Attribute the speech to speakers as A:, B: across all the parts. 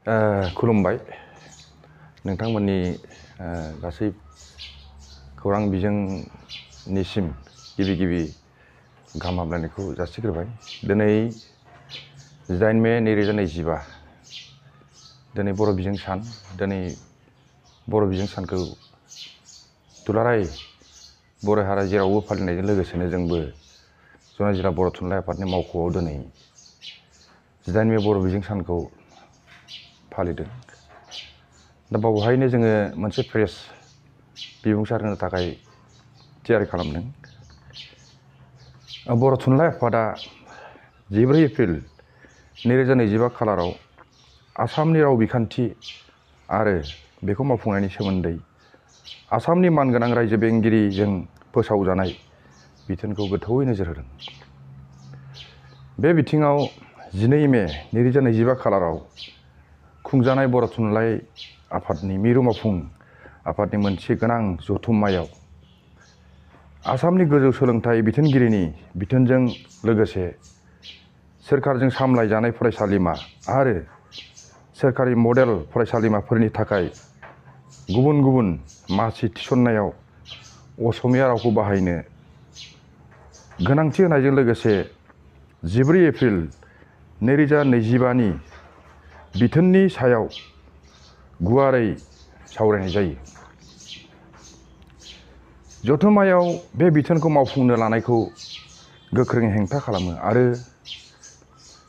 A: खुलुमबाय नोंथांमोननि गासै खौरां बिजोंनिसिम गिबि गाहाम हामलायनायखौ जासिग्रोबाय। दिनै 8 मे 2025 दिनै बर' बिजों सान। दिनै बर' बिजों सानखौ दुलाराय बर' हारिया जेरावबो फालिनायजों लोगोसेनो जोंबो जनाय जिल्ला बर' थुनलाइ आफादनि मावख'आव दिनै 8 मे बर' बिजों सानखौ फालिदों। दा बावहायनो जोङो मोनसे प्रेस बिबुंसार होनो थाखाय थियारि खालामदों। बर' थुनलाइ आफादा 14 एप्रिल 2025 खालाराव आसामनि राव बिखान्थि आरो बेखौ मावफुंनायनि सोमोन्दै आसामनि मानगोनां रायजो बेंगिरिजों फोसावजानाय बिथोनखौ गोथौयै नोजोर होदों। बे बिथिङाव 12 मे 2025 खालाराव खुंजानाय बर' थुनलाइ आफादनि मिरु मावफुं आफादनि मोनसे गोनां जथुम्मायाव आसामनि गोजौ सोलोंथाइ बिथोनगिरिनि बिथोनजों लोगोसे सोरखारजों सामलायजानाय फरायसालिमा आरो सोरखारि मडेल फरायसालिमाफोरनि थाखाय गुबुन गुबुन मासि थिसननायाव असमिया रावखौ बाहायनो गोनांथि होनायजों लोगोसे 14 एप्रिल 2025 नि बिथोननि सायाव गुवारै सावरायनाय जायो। जथुम्मायाव बे बिथोनखौ मावफुंनो लानायखौ गोख्रोङै हेंथा खालामो आरो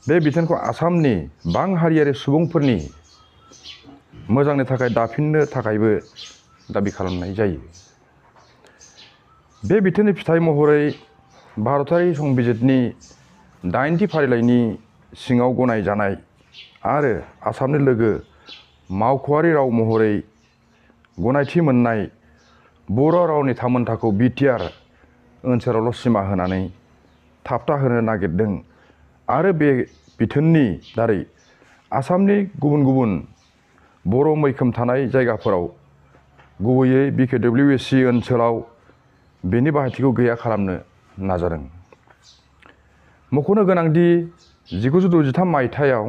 A: बे बिथोनखौ आसामनि बांहारियारि सुबुंफोरनि मोजांनि थाखाय दाफिननो थाखायबो दाबि खालामनाय जायो। बे बिथोननि फिथाइ महरै भारतारि संबिजितनि 8थि फारिलाइनि सिङाव गनायजानाय आरो आसामनि लोगो मावख'आरि राव महरै गनायथि मोननाय बर' रावनि थामोनथाखौ बिटिआर ओनसोलावल' सिमा होनानै थाबथाहोनो नागिरदों आरो बे बिथोननि दारै आसामनि गुबुन गुबुन बर' मैखोम थानाय जायगाफोराव गुबैयै बिकेडब्लिउएसि ओनसोलाव बेनि बाहायथिखौ गैया खालामनो नाजादों। मख'नो गोनांदि 1963 मायथाइयाव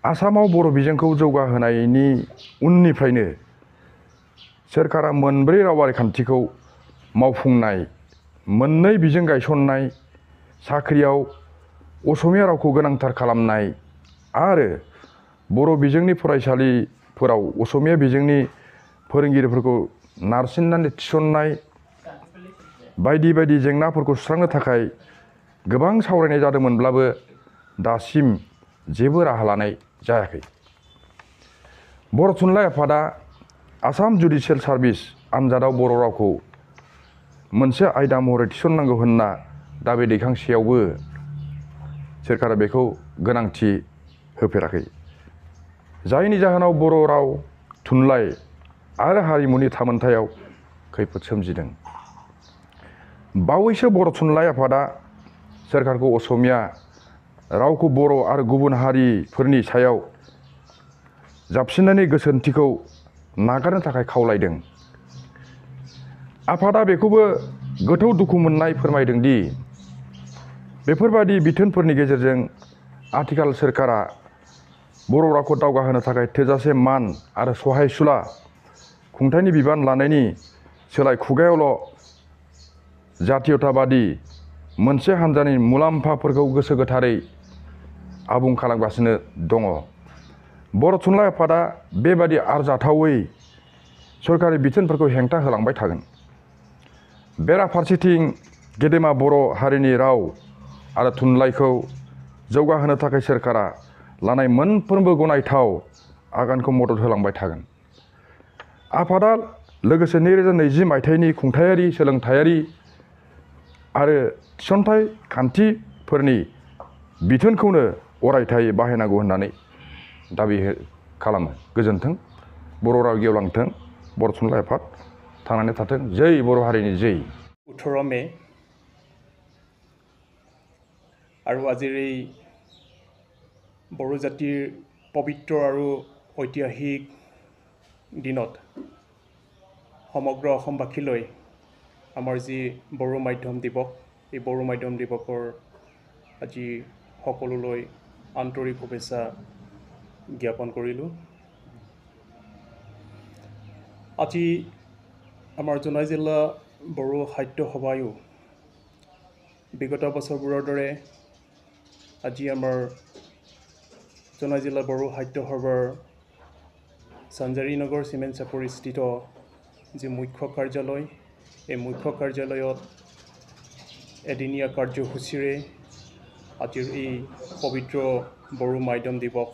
A: आसामाव बर' बिजोंखौ जौगाहोनायनि उननिफ्रायनो सोरखारा मोनब्रै रावारि खान्थिखौ मावफुंनाय, मोननै बिजों गायसननाय, साख्रियाव असमिया रावखौ गोनांथार खालामनाय आरो बर' बिजोंनि फरायसालिफोराव असमिया बिजोंनि फोरोंगिरिफोरखौ नारसिननानै थिसननाय बायदि बायदि जेंनाफोरखौ सुस्रांनो थाखाय गोबां सावरायनाय जादोंमोनब्लाबो दासिम जेबो राहा लानाय जायाखै। बर' थुनलाइ आफादा आसाम जुडिसियेल सार्भिस आनजादाव बर' रावखौ मोनसे आयदा महरै थिसननांगौ होनना दाबि दैखांसेयावबो सोरखारा बेखौ गोनांथि होफेराखै। जायनि जाहोनाव बर' राव, थुनलाइ आरो हारिमुनि थामोनथायाव खैफोद सोमजिदों। बावैसो बर' थुनलाइ आफादा सोरखारखौ असमिया रावखौ बर' आरो गुबुन हारिफोरनि सायाव जाबसिननायनि गोसोथिखौ नागारनो थाखाय खावलायदों। आफादा बेखौबो गोथौ दुखु मोननाय फोरमायदों दि बेफोरबादि बिथोनफोरनि गेजेरजों आथिखाल सोरखारा बर' रावखौ दावगाहोनो थाखाय थोजासे मान आरो सहायसुला खुंथायनि बिबान लानायनि सोलाय खुगायावल' जातीयताबादी मोनसे हान्जानि मुलाम्फाफोरखौ गोसो गोथारै आबुं खालामगासिनो दङ। बर' थुनलाइ आफादा बेबादि आरजाथावै सरकारि बिथोनफोरखौ हेंथा होलांबाय थागोन। बेराफारसेथिं गेदेमा बर' हारिनि राव आरो थुनलाइखौ जौगाहोनो थाखाय सोरखारा लानाय मोनफ्रोमबो गनायथाव आगानखौ मदद होलांबाय थागोन। आफादा लोगोसे 2020 मायथाइनि खुंथायारि, सोलोंथायारि आरो थिसनथाइ खान्थिफोरनि बिथोनखौनो अरायथायै बाहायनांगौ होननानै दाबि खालामो। गोजोन्थों। बर' राव गेवलांथों। बर' थुनलाइ आफाद थांनानै थाथों। जै बर' हारिनि जै।
B: 18 मे আৰু আজিৰ এই বড়ো জাতিৰ পবিত্ৰ আৰু ঐতিহাসিক দিনত সমগ্ৰ অসমবাসীলৈ আমাৰ যি বড়ো মাধ্যম দিৱস, এই বড়ো মাধ্যম দিৱসৰ আজি সকলোলৈ আন্তৰিক শুভেচ্ছা জ্ঞাপন কৰিলোঁ। আজি আমাৰ জোনাই জিলা বড়ো সাহিত্য সভায়ো বিগত বছৰবোৰৰ দৰে আজি আমাৰ জোনাই জিলা বড়ো সাহিত্য সভাৰ চাঞ্জাৰীনগৰ চিমেণ্ট চাপৰিস্থিত যি মুখ্য কাৰ্যালয়, এই মুখ্য কাৰ্যালয়ত এদিনীয়া কাৰ্যসূচীৰে আজিৰ এই পবিত্ৰ বড়ো মাধ্যম দিৱস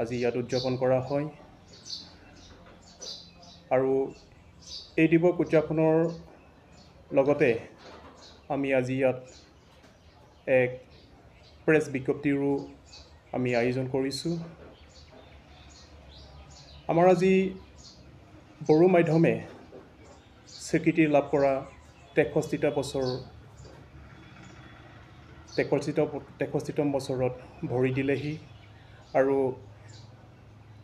B: আজি ইয়াত উদযাপন কৰা হয়। আৰু এই দিৱস উদযাপনৰ লগতে আমি আজি ইয়াত এক প্ৰেছ বিজ্ঞপ্তিৰো আমি আয়োজন কৰিছোঁ। আমাৰ আজি বড়ো মাধ্যমে স্বীকৃতি লাভ কৰা 63তম বছৰত ভৰি দিলেহি। আৰু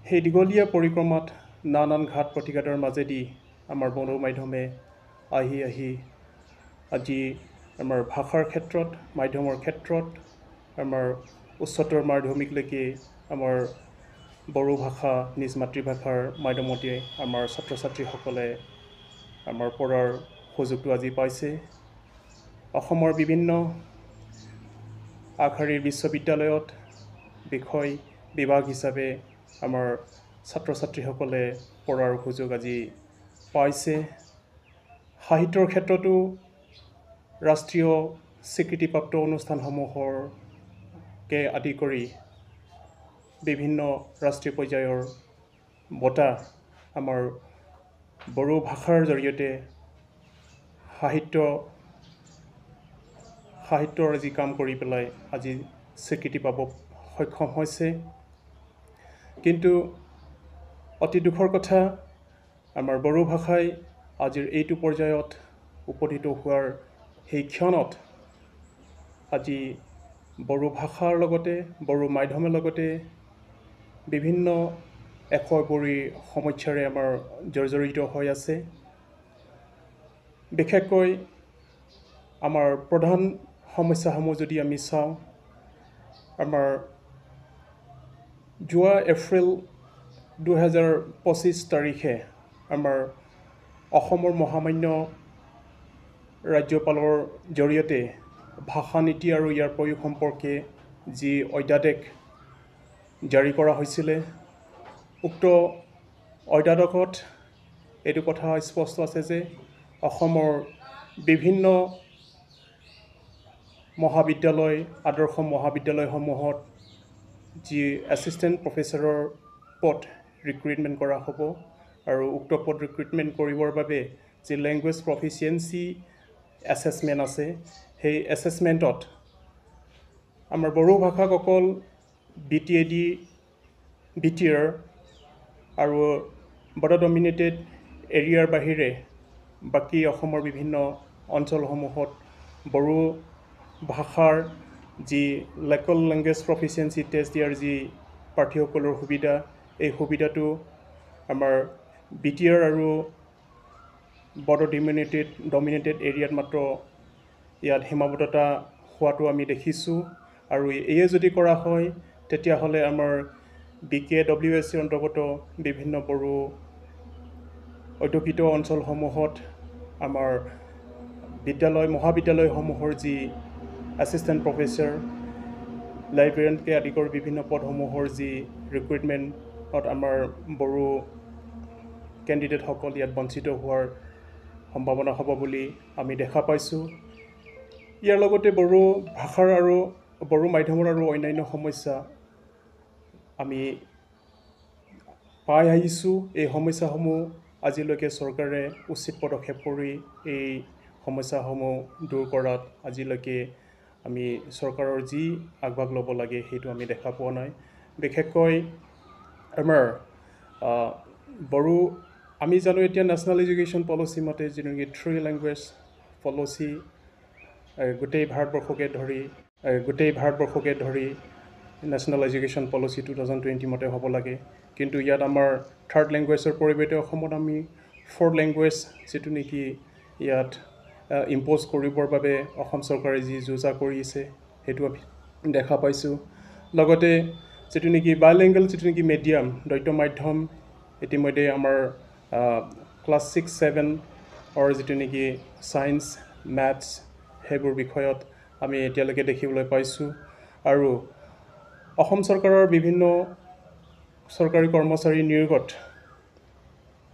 B: সেই দীঘলীয়া পৰিক্ৰমাত নানান ঘাট প্ৰতিঘাতৰ মাজেদি আমাৰ বড়ো মাধ্যমে আহি আজি আমাৰ ভাষাৰ ক্ষেত্ৰত, মাধ্যমৰ ক্ষেত্ৰত আমাৰ উচ্চতৰ মাধ্যমিকলৈকে আমাৰ বড়ো ভাষা নিজ মাতৃভাষাৰ মাধ্যমতে আমাৰ ছাত্ৰ ছাত্ৰীসকলে আমাৰ পঢ়াৰ সুযোগটো আজি পাইছে। অসমৰ বিভিন্ন আগশাৰীৰ বিশ্ববিদ্যালয়ত বিষয় বিভাগ হিচাপে আমাৰ ছাত্ৰ ছাত্ৰীসকলে পঢ়াৰ সুযোগ আজি পাইছে। সাহিত্যৰ ক্ষেত্ৰতো ৰাষ্ট্ৰীয় স্বীকৃতিপ্ৰাপ্ত অনুষ্ঠানসমূহকে আদি কৰি বিভিন্ন ৰাষ্ট্ৰীয় পৰ্যায়ৰ বঁটা আমাৰ বড়ো ভাষাৰ জৰিয়তে সাহিত্যৰ আজি কাম কৰি পেলাই আজি স্বীকৃতি পাব সক্ষম হৈছে। কিন্তু অতি দুখৰ কথা, আমাৰ বড়ো ভাষাই আজিৰ এইটো পৰ্যায়ত উপনীত হোৱাৰ সেই ক্ষণত আজি বড়ো ভাষাৰ লগতে বড়ো মাধ্যমৰ লগতে বিভিন্ন একোপৰি সমস্যাৰে আমাৰ জৰ্জৰিত হৈ আছে। বিশেষকৈ আমাৰ প্ৰধান সমস্যাসমূহ যদি আমি চাওঁ, আমাৰ যোৱা এপ্ৰিল 2025 তাৰিখে আমাৰ অসমৰ মহামান্য ৰাজ্যপালৰ জৰিয়তে ভাষা নীতি আৰু ইয়াৰ প্ৰয়োগ সম্পৰ্কে যি অধ্যাদেশ জাৰি কৰা হৈছিলে, উক্ত অধ্যাদেশত এইটো কথা স্পষ্ট আছে যে অসমৰ বিভিন্ন মহাবিদ্যালয়, আদৰ্শ মহাবিদ্যালয়সমূহত যি এছিষ্টেণ্ট প্ৰফেচৰৰ পদ ৰিক্ৰুইটমেণ্ট কৰা হ'ব। আৰু উক্ত পদ ৰিক্ৰুইটমেণ্ট কৰিবৰ বাবে যি লেংগুৱেজ প্ৰফিচিয়েঞ্চি এছেছমেণ্ট আছে, সেই এছেছমেণ্টত আমাৰ বড়ো ভাষাক অকল BTAD, BTR আৰু বড়ো ডমিনেটেড এৰিয়াৰ বাহিৰে বাকী অসমৰ বিভিন্ন অঞ্চলসমূহত বড়ো ভাষাৰ যি লোকেল লেংগুৱেজ প্ৰফিচিয়েঞ্চি টেষ্ট দিয়াৰ যি প্ৰাৰ্থীসকলৰ সুবিধা, এই সুবিধাটো আমাৰ BTR আৰু বড়ো ডমিনেটেড এৰিয়াত মাত্ৰ ইয়াত সীমাবদ্ধতা হোৱাটো আমি দেখিছোঁ। আৰু এয়ে যদি কৰা হয় তেতিয়াহ'লে আমাৰ BKWSCৰ অন্তৰ্গত বিভিন্ন বড়ো অধ্যুষিত অঞ্চলসমূহত আমাৰ মহাবিদ্যালয়সমূহৰ যি এছিষ্টেণ্ট প্ৰফেচৰ, লাইব্ৰেৰিয়ানকে আদি কৰি বিভিন্ন পদসমূহৰ যি ৰিক্ৰুইটমেণ্টত আমাৰ বড়ো কেণ্ডিডেটসকল ইয়াত বঞ্চিত হোৱাৰ সম্ভাৱনা হ'ব বুলি আমি দেখা পাইছোঁ। ইয়াৰ লগতে বড়ো ভাষাৰ আৰু বড়ো মাধ্যমৰ আৰু অন্যান্য সমস্যা আমি পাই আহিছোঁ। এই সমস্যাসমূহ আজিলৈকে চৰকাৰে উচিত পদক্ষেপ কৰি এই সমস্যাসমূহ দূৰ কৰাত আজিলৈকে আমি চৰকাৰৰ যি আগভাগ ল'ব লাগে সেইটো আমি দেখা পোৱা নাই। বিশেষকৈ আমাৰ বড়ো, আমি জানো এতিয়া নেশ্যনেল এডুকেশ্যন পলিচি মতে যেনেকৈ 3 লেংগুৱেজ পলিচি গোটেই ভাৰতবৰ্ষকে ধৰি নেশ্যনেল এডুকেশ্যন পলিচি 2020 মতে হ'ব লাগে। কিন্তু ইয়াত আমাৰ 3rd লেংগুৱেজৰ পৰিৱৰ্তে অসমত আমি 4th লেংগুৱেজ যিটো নেকি ইয়াত ইম্প'জ কৰিবৰ বাবে অসম চৰকাৰে যি যোজা কৰিছে সেইটো আমি দেখা পাইছোঁ। লগতে যিটো নেকি বাইলিংগুৱেল যিটো নেকি মিডিয়াম দ্বৈত মাধ্যম ইতিমধ্যে আমাৰ ক্লাছ 6-7 যিটো নেকি ছায়েন্স মেথছ সেইবোৰ বিষয়ত আমি এতিয়ালৈকে দেখিবলৈ পাইছোঁ আৰু অসম চৰকাৰৰ বিভিন্ন চৰকাৰী কৰ্মচাৰী নিয়োগত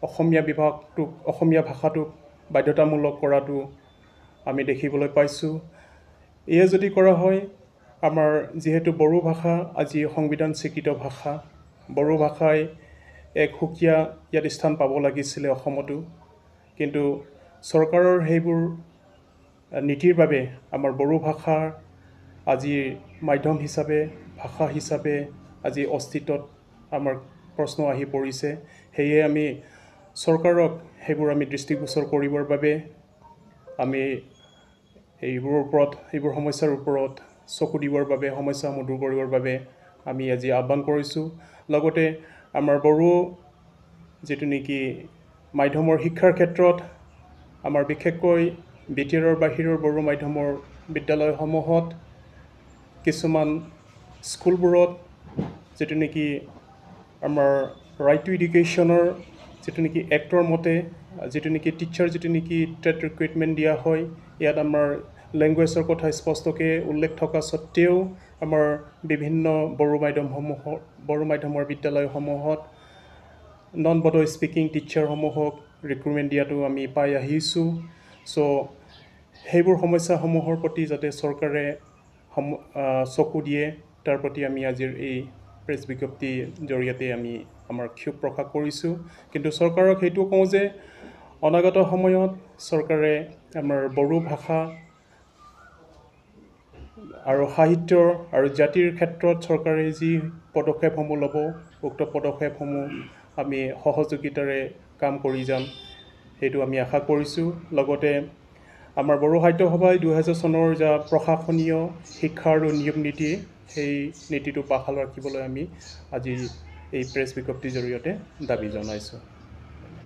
B: অসমীয়া বিভাগটোক অসমীয়া ভাষাটোক বাধ্যতামূলক কৰাটো আমি দেখিবলৈ পাইছোঁ। এয়া যদি কৰা হয় আমাৰ যিহেতু বড়ো ভাষা আজি সংবিধান স্বীকৃত ভাষা, বড়ো ভাষাই এক সুকীয়া ইয়াত স্থান পাব লাগিছিলে অসমতো, কিন্তু চৰকাৰৰ সেইবোৰ নীতিৰ বাবে আমাৰ বড়ো ভাষাৰ আজি মাধ্যম হিচাপে ভাষা হিচাপে আজি অস্তিত্বত আমাৰ প্ৰশ্ন আহি পৰিছে। সেয়ে আমি চৰকাৰক সেইবোৰ আমি দৃষ্টিগোচৰ কৰিবৰ বাবে আমি এইবোৰ সমস্যাৰ ওপৰত চকু দিবৰ বাবে সমস্যাসমূহ দূৰ কৰিবৰ বাবে আমি আজি আহ্বান কৰিছোঁ। লগতে আমাৰ বড়ো যিটো নেকি মাধ্যমৰ শিক্ষাৰ ক্ষেত্ৰত আমাৰ বিশেষকৈ BTR বাহিৰৰ বড়ো মাধ্যমৰ বিদ্যালয়সমূহত কিছুমান স্কুলবোৰত যিটো নেকি আমাৰ ৰাইট টু এডুকেশ্যনৰ যিটো নেকি এক্টৰ মতে যিটো নেকি টিচাৰ যিটো নেকি টেট ৰিক্ৰুইটমেণ্ট দিয়া হয়, ইয়াত আমাৰ লেংগুৱেজৰ কথা স্পষ্টকৈ উল্লেখ থকা স্বত্তেও আমাৰ বিভিন্ন বড়ো মাধ্যমৰ বিদ্যালয়সমূহত নন বড়ো স্পিকিং টিচাৰসমূহক ৰিক্ৰুইটমেণ্ট দিয়াটো আমি পাই আহিছোঁ। চ' সেইবোৰ সমস্যাসমূহৰ প্ৰতি যাতে চৰকাৰে চকু দিয়ে তাৰ প্ৰতি আমি আজিৰ এই প্ৰেছ বিজ্ঞপ্তিৰ জৰিয়তে আমি আমাৰ ক্ষোভ প্ৰকাশ কৰিছোঁ। কিন্তু চৰকাৰক সেইটো কওঁ যে অনাগত সময়ত চৰকাৰে আমাৰ বড়ো ভাষা আৰু সাহিত্য আৰু জাতিৰ ক্ষেত্ৰত চৰকাৰে যি পদক্ষেপসমূহ ল'ব, উক্ত পদক্ষেপসমূহ আমি সহযোগিতাৰে কাম কৰি যাম সেইটো আমি আশা কৰিছোঁ। লগতে আমাৰ বড়ো সাহিত্য সভাই 2000 চনৰ যা প্ৰশাসনীয় শিক্ষা আৰু নিয়োগ নীতি সেই নীতিটো বাহাল ৰাখিবলৈ আমি আজি এই প্ৰেছ বিজ্ঞপ্তিৰ জৰিয়তে দাবী জনাইছোঁ।